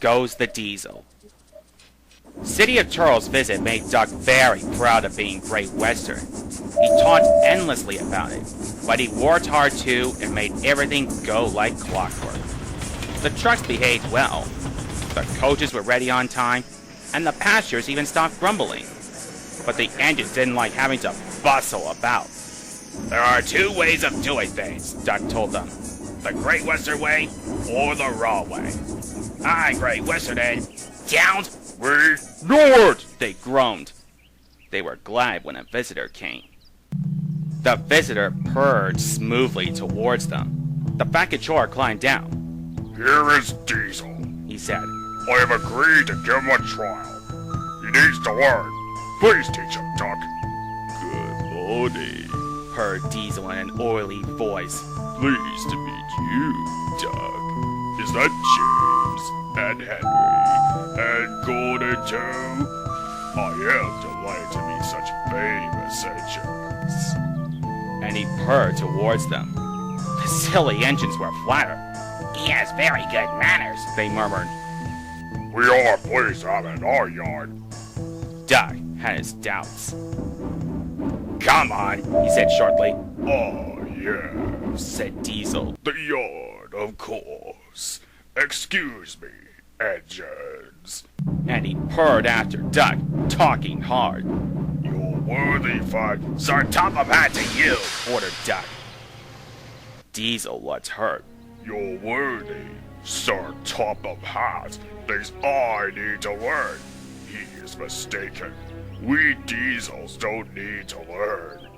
goes the Diesel. City of Turtle's visit made Duck very proud of being Great Western. He talked endlessly about it, but he worked hard too and made everything go like clockwork. The trucks behaved well, the coaches were ready on time, and the passengers even stopped grumbling. But the engines didn't like having to bustle about. There are two ways of doing things, Duck told them. The Great Western way or the raw way. Aye, Great Western End. Down, we north, they groaned. They were glad when a visitor came. The visitor purred smoothly towards them. The fat chore climbed down. Here is Diesel, he said. I have agreed to give him a trial. He needs to learn. Please teach him, Duck. Good morning, purred Diesel in an oily voice. Pleased to meet you, Duck. Is that James and Henry and Gordon too? I am delighted to meet such famous engines. And he purred towards them. The silly engines were flattered. He has very good manners, they murmured. We are pleased to have it in our yard. Duck had his doubts. Come on, he said shortly. Oh, yes, said Diesel. The yard, of course. Excuse me, engines. And he purred after Duck, talking hard. You're worthy for Sir Top of Hat to you, ordered Duck. Diesel looked hurt. You're worthy, Sir Top of Hat. Things I need to learn. He is mistaken. We Diesels don't need to learn.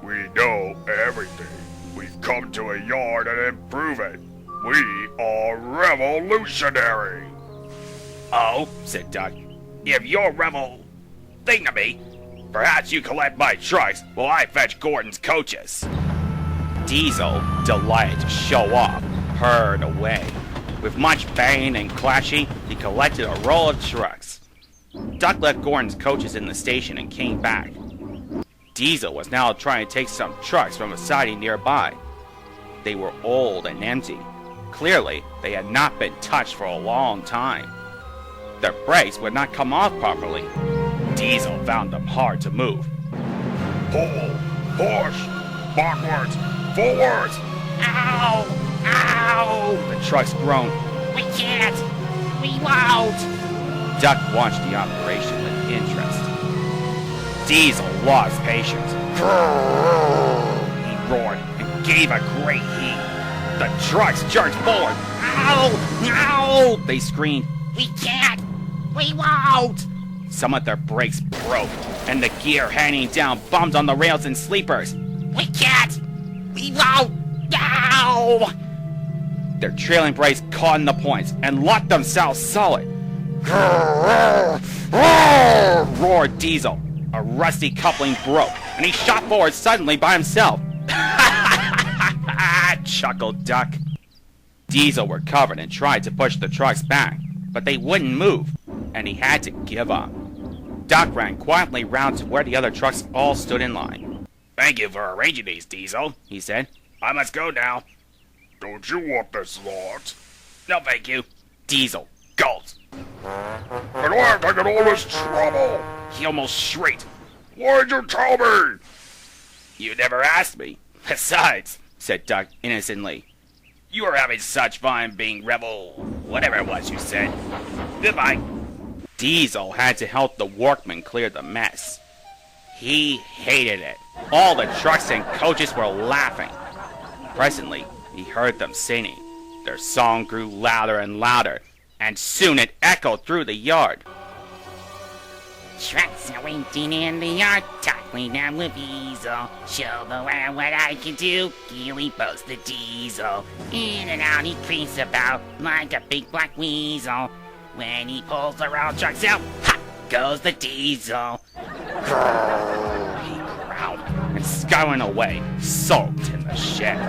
We know everything. We've come to a yard and improve it. We are revolutionary. Oh, said Duck. If you're thingamy, perhaps you collect my trucks while I fetch Gordon's coaches. Diesel, delighted to show off, purred away. With much banging and clashing, he collected a roll of trucks. Duck left Gordon's coaches in the station and came back. Diesel was now trying to take some trucks from a siding nearby. They were old and empty. Clearly, they had not been touched for a long time. Their brakes would not come off properly. Diesel found them hard to move. Pull, push, backwards, forwards. Ow! Ow! The trucks groaned. We can't! We won't! Duck watched the operation with interest. Diesel lost patience. He roared and gave a great heave. The trucks charged forward. Ow! Ow! They screamed. We can't! We won't! Some of their brakes broke, and the gear hanging down bumped on the rails and sleepers. We can't! We won't! Ow! Their trailing brakes caught in the points and locked themselves solid. Roared Diesel. A rusty coupling broke, and he shot forward suddenly by himself. Chuckled Duck. Diesel recovered and tried to push the trucks back, but they wouldn't move, and he had to give up. Duck ran quietly round to where the other trucks all stood in line. Thank you for arranging these, Diesel, he said. I must go now. Don't you want this lot? No, thank you. Diesel gulped. And why am I taking all this trouble? He almost shrieked. Why'd you tell me? You never asked me. Besides, said Duck innocently, you were having such fun being whatever it was you said. Goodbye. Diesel had to help the workmen clear the mess. He hated it. All the trucks and coaches were laughing. Presently, he heard them singing. Their song grew louder and louder, and soon it echoed through the yard. Trucks are waiting in the yard, tackling down with Diesel. Show the world what I can do, Gilly boasts the Diesel. In and out he creeps about like a big black weasel. When he pulls the round trucks out, ha, goes the Diesel. He growled and scurried away, sulked in the shed.